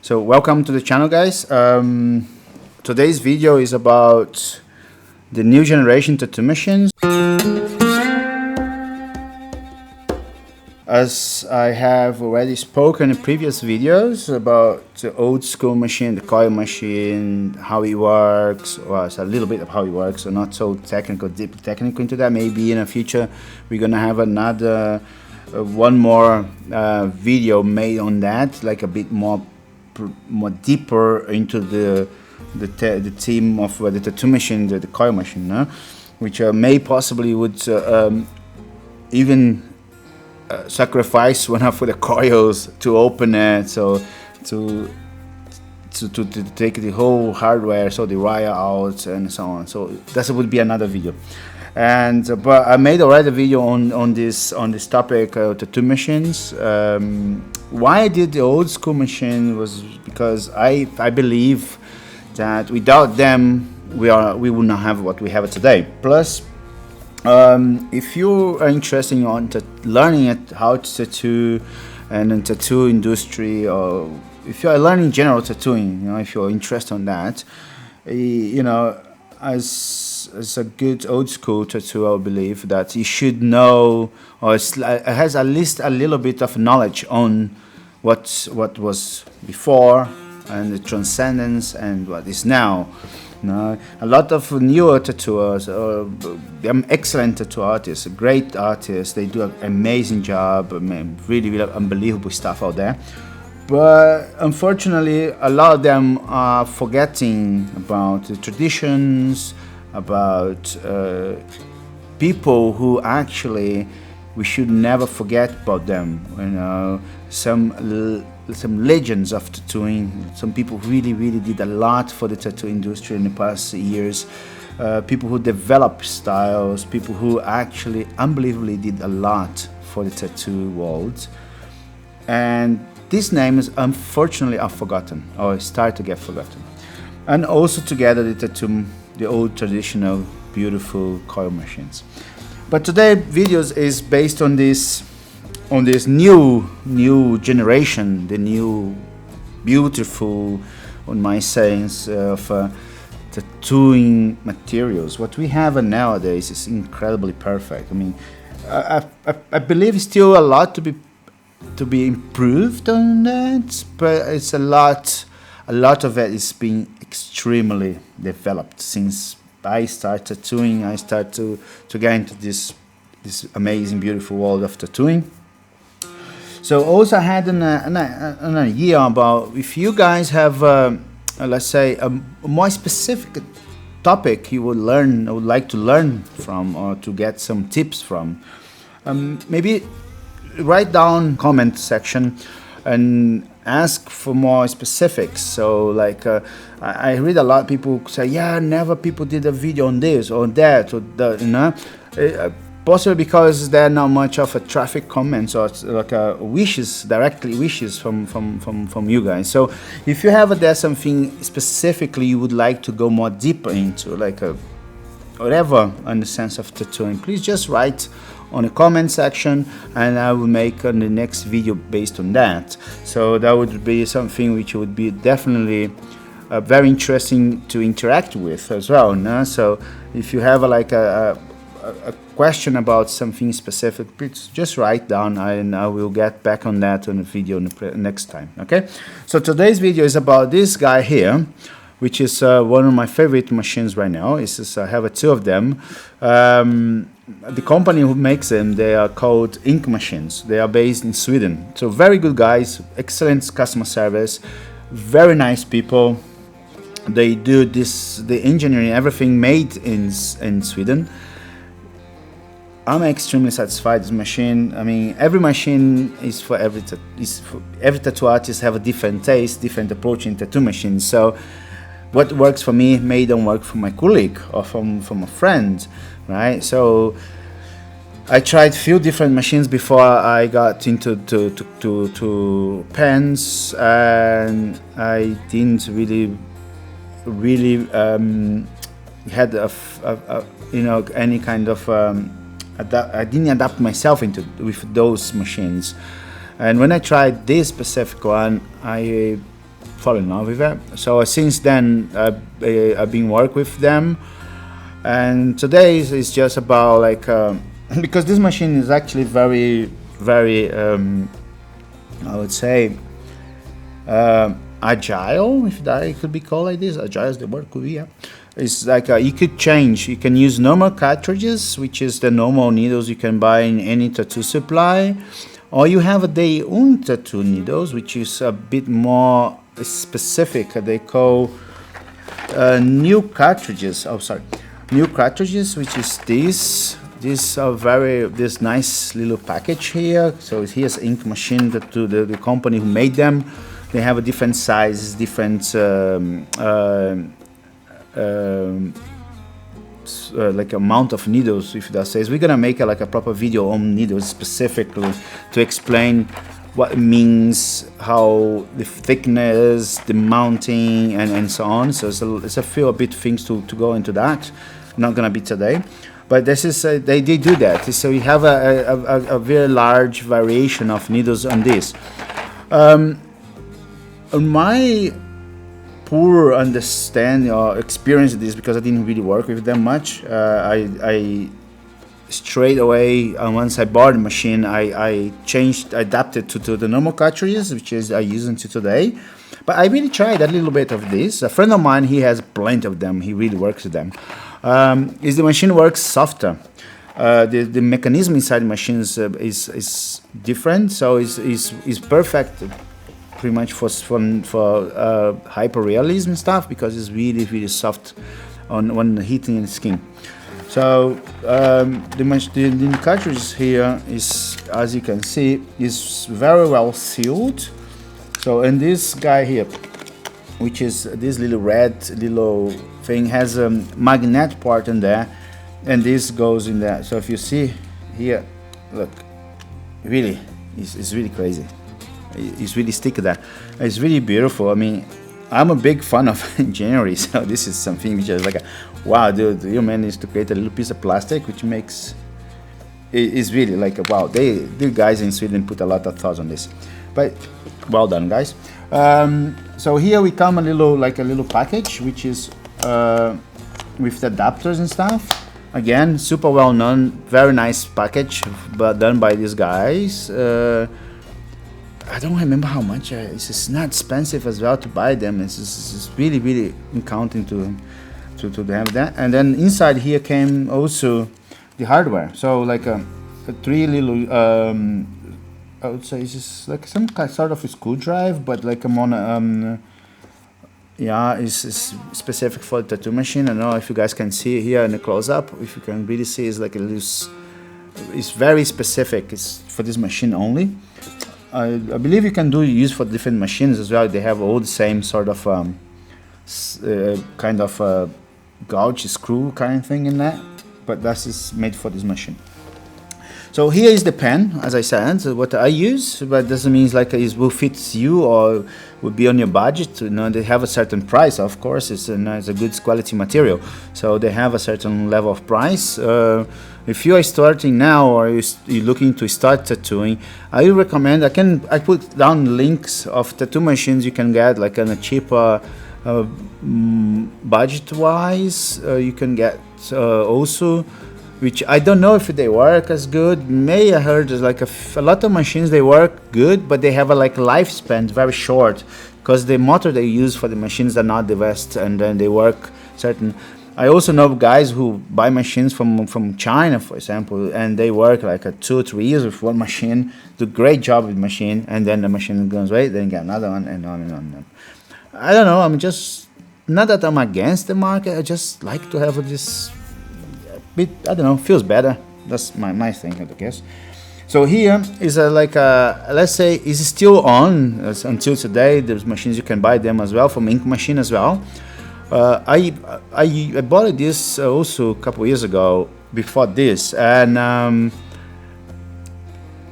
So welcome to the channel, guys. Today's video is about the new generation tattoo machines. As I have already spoken in previous videos about the old school machine, the coil machine, how it works, well, it's a little bit of how it works, so not so technical, deeply technical into that. Maybe in the future we're gonna have another one more video made on that, like a bit more deeper into the theme of the tattoo machine, the coil machine, no? Which may possibly would even sacrifice one of the coils to open it, so to take the whole hardware, so the wire out and so on. So that would be another video. And but I made already a video on this topic, tattoo machines. Why I did the old school machine was because I believe that without them we would not have what we have today. Plus, if you are interested in learning how to tattoo and in tattoo industry, or if you are learning general tattooing, if you're interested in that, as a good old school tattoo, I believe that you should know, or has at least a little bit of knowledge on what was before and the transcendence and what is now. A lot of newer tattooers, they're excellent tattoo artists, great artists. They do an amazing job, really unbelievable stuff out there. But unfortunately, a lot of them are forgetting about the traditions, about people who actually we should never forget about them. Some legends of tattooing, some people really did a lot for the tattoo industry in the past years. People who developed styles, people who actually unbelievably did a lot for the tattoo world. And these names unfortunately are forgotten, or start to get forgotten. And also together the old traditional beautiful coil machines. But today videos is based on this new generation, the new beautiful, on my sayings, of tattooing materials. What we have nowadays is incredibly perfect. I mean, I believe still a lot to be improved on that, but it's a lot of it is being extremely developed since I started tattooing. I started to get into this amazing, beautiful world of tattooing. So also I had an idea about if you guys have, let's say, a more specific topic you would like to learn from, or to get some tips from. Maybe write down comment section and ask for more specifics. So like I read a lot of people say, yeah, never people did a video on this or that or that, possibly because there are not much of a traffic comments or like directly wishes from you guys. So if you have there something specifically you would like to go more deeper into, like whatever in the sense of tattooing, please just write on the comment section and I will make the next video based on that. So that would be something which would be definitely very interesting to interact with as well. No? So if you have like a question about something specific, please just write down and I will get back on that on the video next time. Okay, so today's video is about this guy here, which is one of my favorite machines right now. I have two of them. The company who makes them, they are called Ink Machines. They are based in Sweden. So very good guys, excellent customer service, very nice people. They do the engineering, everything made in Sweden. I'm extremely satisfied with this machine. I mean, every machine is for every tattoo artist have a different taste, different approach in tattoo machines. So what works for me may don't work for my colleague or from a friend, right? So I tried few different machines before I got into to pens, and I didn't really had any kind of I didn't adapt myself with those machines. And when I tried this specific one, I fall in love with it. So since then, I've been working with them, and today is just about like because this machine is actually very I would say agile, if that it could be called like this. Agile is the word, could be, yeah. It's like you could change. You can use normal cartridges, which is the normal needles you can buy in any tattoo supply, or you have a day own tattoo needles, which is a bit more specific. They call new cartridges. Oh, sorry, new cartridges, which is this. These are this nice little package here. So here's ink machine that to the company who made them. They have a different size, different like amount of needles. If that says, we're gonna make like a proper video on needles specifically to explain what it means, how the thickness, the mounting, and so on. So it's a few bit things to go into that. Not gonna be today. But this is they do that. So you have a very large variation of needles on this. My poor understanding or experience of this, because I didn't really work with them much, I straight away once I bought the machine, I adapted to the normal cartridges, which is I use until today. But I really tried a little bit of this. A friend of mine, he has plenty of them. He really works with them. Is the machine works softer. The mechanism inside the machines is different, so is perfect pretty much for hyperrealism stuff, because it's really soft when heating the skin. So the cartridge here is, as you can see, is very well sealed. So, and this guy here, which is this little red little thing, has a magnet part in there, and this goes in there. So if you see here, look, really, it's really crazy. It's really sticky there. It's really beautiful. I mean, I'm a big fan of engineering, so this is something which is like, wow, dude, you managed to create a little piece of plastic, which makes it's really like, wow. The guys in Sweden put a lot of thought on this, but well done, guys. So here we come a little package, which is with the adapters and stuff. Again, super well known, very nice package, but done by these guys. I don't remember how much. It's not expensive as well to buy them. It's really accounting to have that. And then inside here came also the hardware. So like a three little. I would say it's just like some sort of a screwdriver, but like a mono. Yeah, it's specific for the tattoo machine. I don't know if you guys can see here in the close-up. If you can really see, it's like a loose. It's very specific. It's for this machine only. I believe you can use for different machines as well. They have all the same sort of kind of gouge screw kind of thing in that, but that's just made for this machine. So here is the pen, as I said, what I use, but doesn't mean like it will fit you or will be on your budget. You know, they have a certain price, of course. It's a good quality material, so they have a certain level of price. If you are starting now or you're looking to start tattooing, I recommend. I put down links of tattoo machines you can get like on a cheaper budget-wise. You can get also, which I don't know if they work as good. May I heard there's like a lot of machines they work good, but they have a like lifespan very short because the motor they use for the machines are not the best, and then they work certain. I also know guys who buy machines from China, for example, and they work like 2 or 3 years with one machine, do a great job with the machine, and then the machine goes away, then get another one, and on and on and on. I don't know. I'm just not that I'm against the market. I just like to have this bit. I don't know. Feels better. That's my thing, I guess. So here is let's say is still on until today. There's machines you can buy them as well from Ink Machine as well. I bought this also a couple years ago before this, and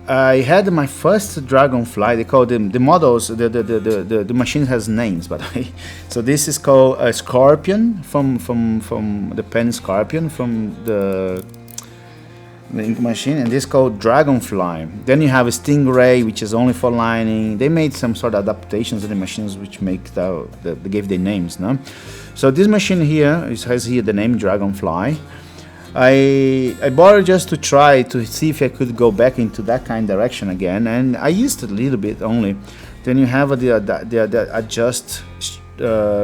I had my first Dragonfly. They call them the models. The machine has names, by the way. So this is called a Scorpion from the pen Scorpion from the the ink machine, and this is called Dragonfly. Then you have a Stingray, which is only for lining. They made some sort of adaptations to the machines which make they gave the names, no? So this machine here has here the name Dragonfly. I bought it just to try to see if I could go back into that kind of direction again, and I used it a little bit only. Then you have the adjust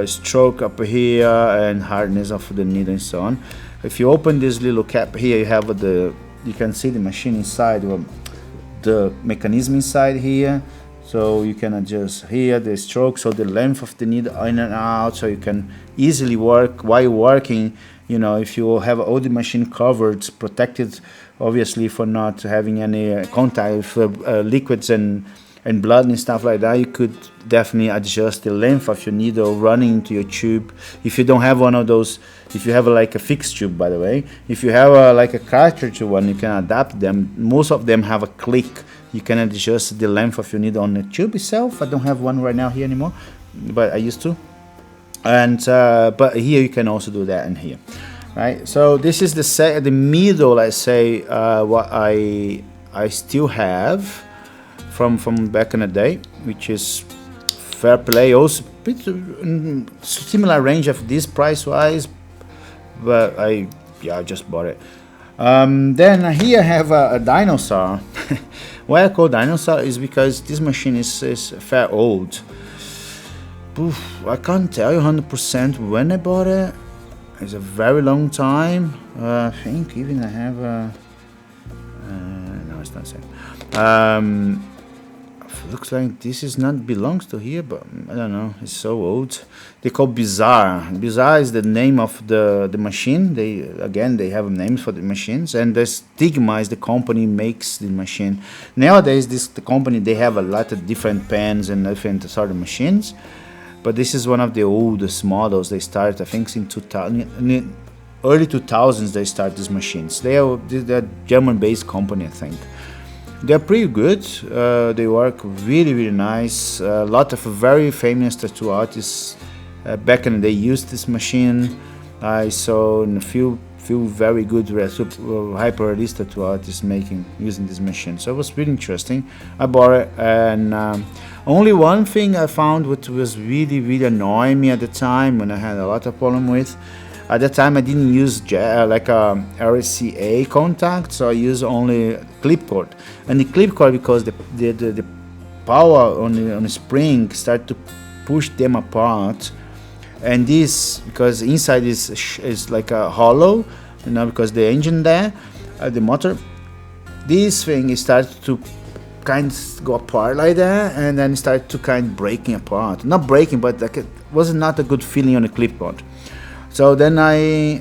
stroke up here and hardness of the needle and so on. If you open this little cap here, you have you can see the machine inside, the mechanism inside here. So you can adjust here the stroke, so the length of the needle in and out, so you can easily work while working. You know, if you have all the machine covered, protected, obviously, for not having any contact with liquids and blood and stuff like that, you could definitely adjust the length of your needle running into your tube. If you don't have one of those, if you have like a fixed tube, by the way, if you have like a cartridge one, you can adapt them. Most of them have a click. You can adjust the length of your needle on the tube itself. I don't have one right now here anymore, but I used to. And but here you can also do that in here, right? So this is the middle, let's say, what I still have from back in the day, which is Fair Play, also similar range of this price wise, but I just bought it. Then here I have a Dinosaur. Why I call Dinosaur is because this machine is fair old. Oof, I can't tell you 100% when I bought it. It's a very long time. I think even I have no, it's not saying. Looks like this is not belongs to here, but I don't know. It's so old. They call Bizarre. Bizarre is the name of the machine. They have names for the machines, and the Stigma is the company makes the machine. Nowadays, the company they have a lot of different pens and different sort of machines. But this is one of the oldest models. They started, I think, in early 2000s. They started these machines. They're German-based company, I think. They're pretty good. They work really, really nice. A lot of very famous tattoo artists back in the day used this machine. I saw a few very good hyper-realist tattoo artists using this machine. So it was really interesting. I bought it, and only one thing I found which was really, really annoying me at the time, when I had a lot of problem with. At that time, I didn't use like a RCA contact, so I used only clip cord. And the clip cord, because the power on the spring started to push them apart. And this, because inside is like a hollow, you know, because the engine there, the motor, this thing started to kind of go apart like that, and then it started to kind of breaking apart. Not breaking, but like it was not a good feeling on the clip cord. So then I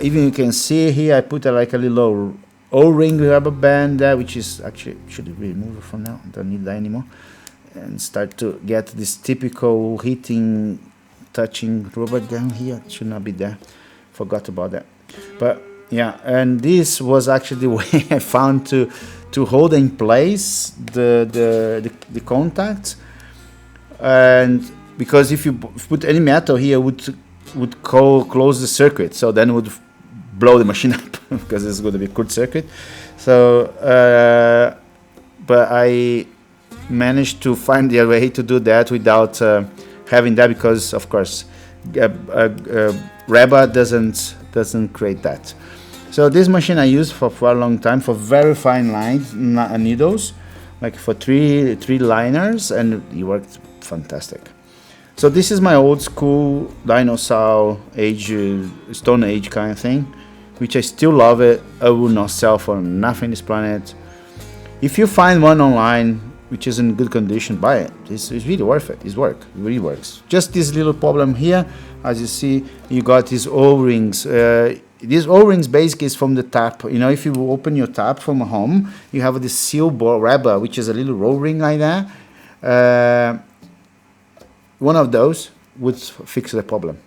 even you can see here I put like a little O-ring rubber band there, which is actually should remove it from now. Don't need that anymore, and start to get this typical heating, touching rubber down here. It should not be there. Forgot about that, but yeah. And this was actually the way I found to hold in place the contacts, and because if you put any metal here, would close the circuit, so then it would blow the machine up because it's going to be a curved circuit. So but I managed to find a way to do that without having that, because of course rubber doesn't create that. So this machine I used for a long time for very fine lines needles, like for three liners, and it worked fantastic. So this is my old school dinosaur age, Stone Age kind of thing, which I still love it. I will not sell for nothing on this planet. If you find one online which is in good condition, buy it. It's really worth it. It really works. Just this little problem here, as you see, you got these O-rings. These O-rings basically is from the tap. You know, if you open your tap from home, you have this seal rubber, which is a little O-ring like that. One of those would fix the problem.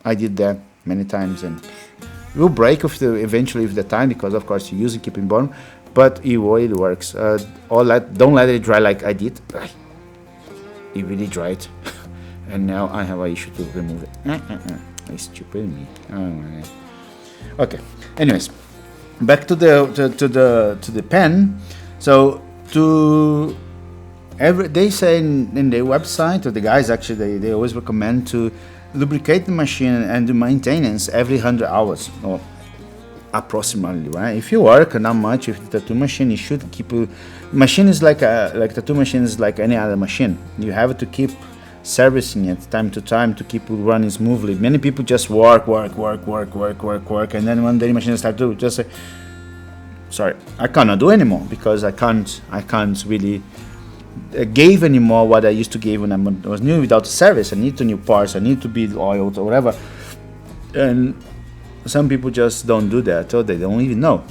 I did that many times, and it will break eventually with the time, because of course you use it, keep it warm, but it really works. Don't let it dry like I did. It really dried, and now I have an issue to remove it. It's stupid me. Oh my God. Okay. Anyways, back to the pen. So to they say in their website, or the guys actually, they always recommend to lubricate the machine and do maintenance every 100 hours or approximately, right? If you work not much with the tattoo machine, you should keep machine is like tattoo machine is like any other machine. You have to keep servicing it time to time to keep it running smoothly. Many people just work, and then when the machine starts to just say, sorry, I cannot do anymore because I can't really give anymore what I used to give when I was new without the service. I need to new parts, I need to be oiled or whatever. And some people just don't do that, or they don't even know.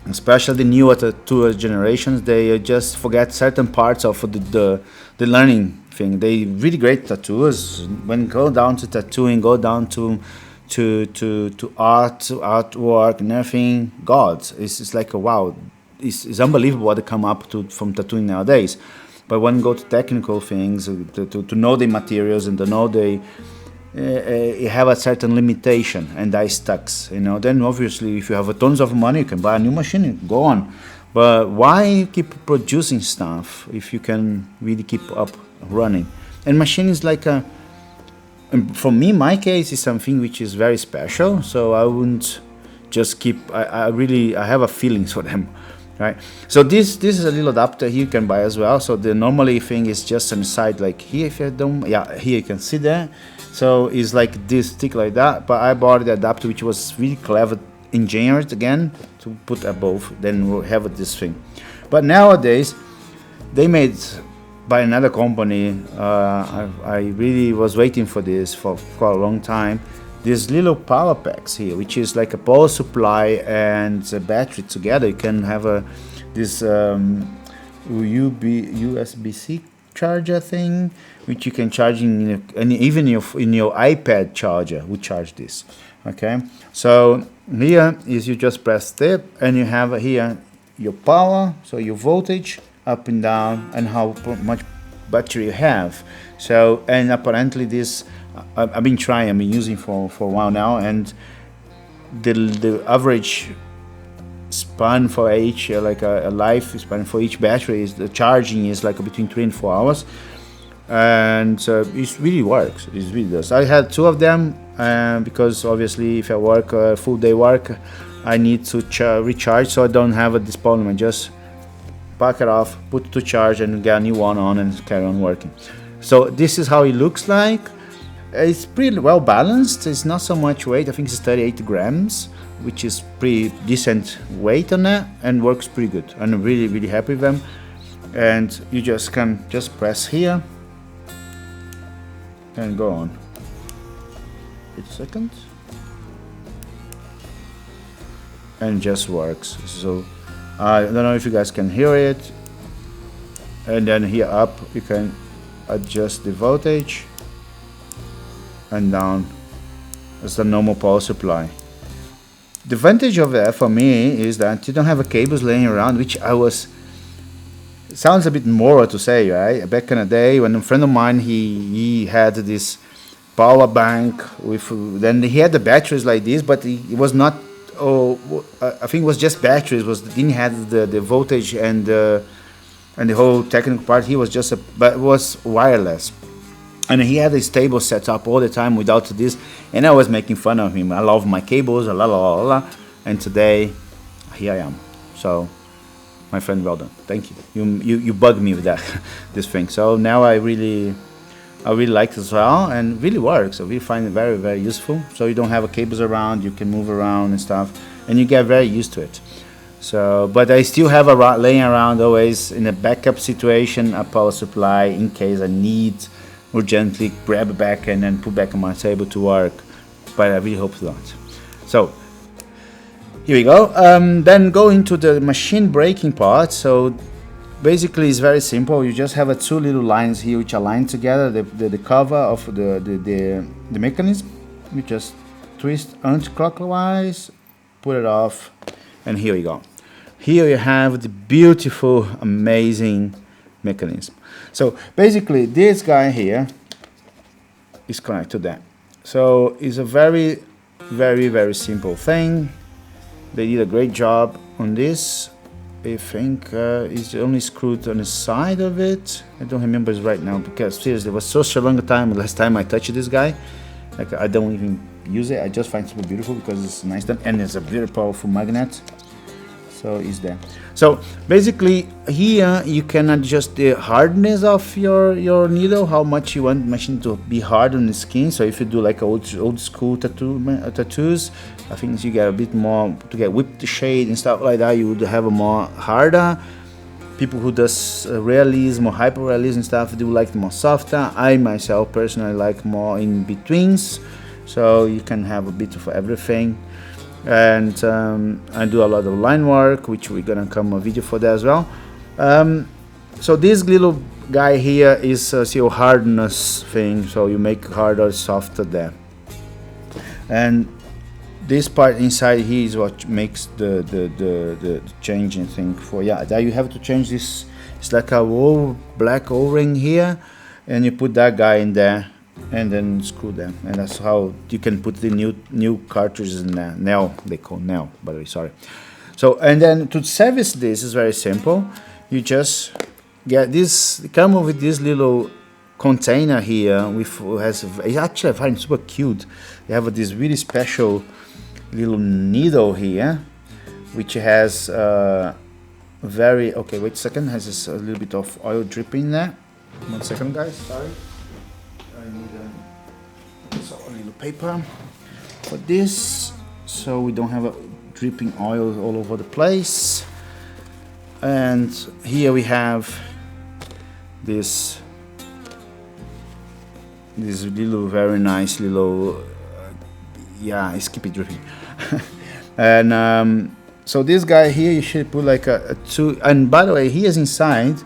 Especially the newer tattoo generations, they just forget certain parts of the learning thing. They really great tattooers. When go down to tattooing, go down to artwork and everything. God, it's like a wow. It's unbelievable what they come up to from tattooing nowadays. But when you go to technical things, to know the materials and to know you have a certain limitation and die stacks, then obviously if you have a tons of money, you can buy a new machine and go on. But why keep producing stuff if you can really keep up running? And machine is like and for me, my case is something which is very special, so I wouldn't just keep, I have a feelings for them, right? So this is a little adapter here you can buy as well. So the normally thing is just on the side like here, if you don't, here you can see that. So it's like this stick like that, but I bought the adapter which was really clever engineered again to put above, then we'll have this thing. But nowadays they made by another company, I really was waiting for this for quite a long time, these little power packs here, which is like a power supply and a battery together. You can have this USB-C charger thing, which you can charge in even in your iPad charger will charge this. Okay, so here is you just press tip and you have here your power, so your voltage up and down and how much battery you have. So, and apparently this I've been using for a while now, and the average span for each like a life span for each battery is the charging is like between 3 and 4 hours, and it really works. It really does. I had 2 of them because obviously if I work full day work, I need to recharge, so I don't have this problem. I just pack it off, put it to charge, and get a new one on and carry on working. So this is how it looks like. It's pretty well balanced. It's not so much weight. I think it's 38 grams, which is pretty decent weight on that, and works pretty good. I'm really happy with them. And you just can just press here and go on. Wait a second. And just works. So I don't know if you guys can hear it. And then here up you can adjust the voltage, and down is the normal power supply. The advantage of that for me is that you don't have cables laying around, which sounds a bit moral to say, right? Back in the day when a friend of mine, he had this power bank then he had the batteries like this, but it was not, I think it was just batteries, didn't have the voltage and the whole technical part. He was but it was wireless. And he had his table set up all the time without this, and I was making fun of him. I love my cables, and today, here I am. So, my friend, well done. Thank you. You bugged me with that, this thing. So now I really like it as well, and really works. So we find it very useful. So you don't have cables around, you can move around and stuff, and you get very used to it. So, but I still have laying around always in a backup situation a power supply in case I need urgently grab it back and then put back on my table to work, but I really hope not. So here we go. Then go into the machine braking part. So basically it's very simple. You just have 2 little lines here which align together, the cover of the mechanism. You just twist anti-clockwise, put it off, and here we go. Here you have the beautiful, amazing mechanism. So basically this guy here is connected to that. So it's a very simple thing. They did a great job on this. I think it's only screwed on the side of it. I don't remember it right now because seriously, it was such a long time last time I touched this guy. Like I don't even use it. I just find it super beautiful because it's nice done and it's a very powerful magnet. So it's there. So basically here you can adjust the hardness of your needle, how much you want the machine to be hard on the skin. So if you do like old school tattoos, I think you get a bit more to get whipped shade and stuff like that. You would have a more harder. People who does realism or hyper realism stuff do like more softer. I myself personally like more in betweens. So you can have a bit of everything. And I do a lot of line work, which we're gonna come a video for that as well. So this little guy here is your hardness thing, so you make harder, softer there. And this part inside here is what makes the changing thing for, yeah, that you have to change this. It's like a whole black O-ring here, and you put that guy in there and then screw them, and that's how you can put the new cartridges in there. Nail, they call nail, by the way, sorry. So, and then to service this is very simple. You just get this, come with this little container here with it's actually I find super cute. You have this really special little needle here, which has very, okay, wait a second, has this a little bit of oil dripping there. 1 second, guys, sorry. I need a little paper for this, so we don't have a dripping oil all over the place. And here we have this little very nice little yeah, it's keep it dripping. And so this guy here, you should put like a two, and by the way, here's inside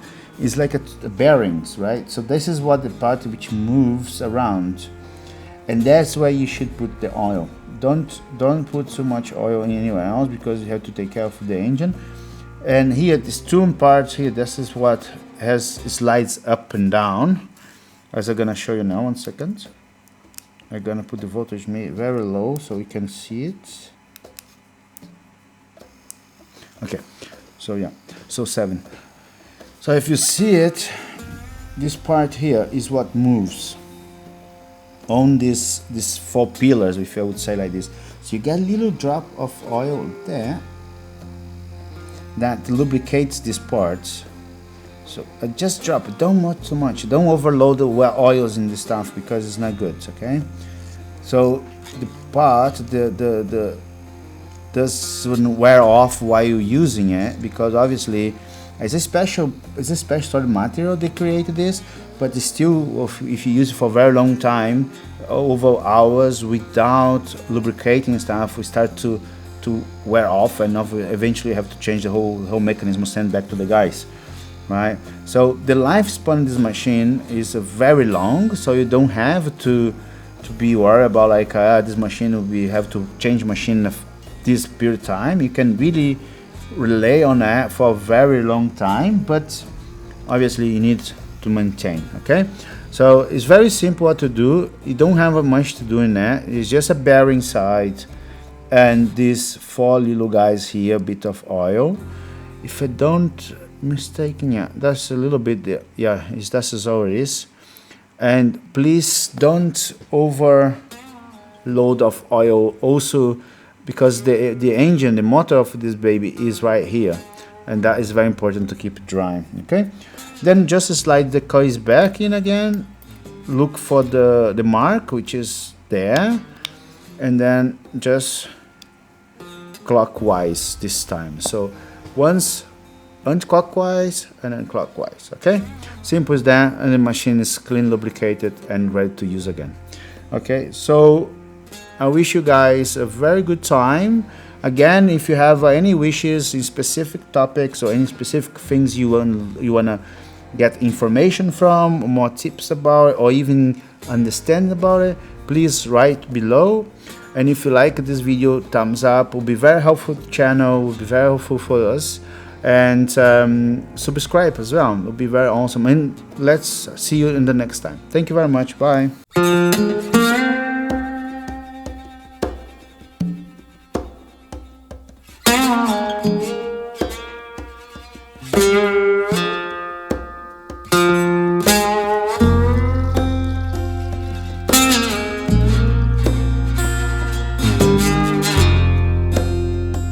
is like a bearings, right? So this is what the part which moves around, and that's where you should put the oil. Don't put too much oil in anywhere else because you have to take care of the engine. And here, these two parts here, this is what slides up and down, as I'm gonna show you now. 1 second. I'm gonna put the voltage very low so you can see it. Okay, so yeah, so 7. So if you see it, this part here is what moves on these 4 pillars, if I would say like this. So you get a little drop of oil there that lubricates these parts. So just drop it, don't want too much, don't overload the oils in this stuff because it's not good, okay? So the part doesn't wear off while you're using it, because obviously it's a special sort of material they created this, but it's still, if you use it for a very long time, over hours without lubricating stuff, we start to wear off, and eventually have to change the whole mechanism, send back to the guys, right? So the lifespan of this machine is very long, so you don't have to be worried about like this machine we have to change machine of this period of time. You can really rely on that for a very long time, but obviously you need to maintain, okay? So it's very simple what to do. You don't have much to do in that. It's just a bearing side and these 4 little guys here, a bit of oil. If I don't mistaken, yeah, that's a little bit there. Yeah, that's as all it is. And please don't overload of oil also, because the engine, the motor of this baby is right here, and that is very important to keep it dry, okay? Then just slide the coils back in again, look for the mark which is there, and then just clockwise this time. So once anti-clockwise and then clockwise, okay? Simple as that, and the machine is clean, lubricated, and ready to use again. Okay, so I wish you guys a very good time. Again, if you have any wishes in specific topics or any specific things you wanna get information from, more tips about it, or even understand about it, please write below. And if you like this video, thumbs up will be very helpful to the channel, will be very helpful for us. And subscribe as well, it'll be very awesome. And let's see you in the next time. Thank you very much. Bye.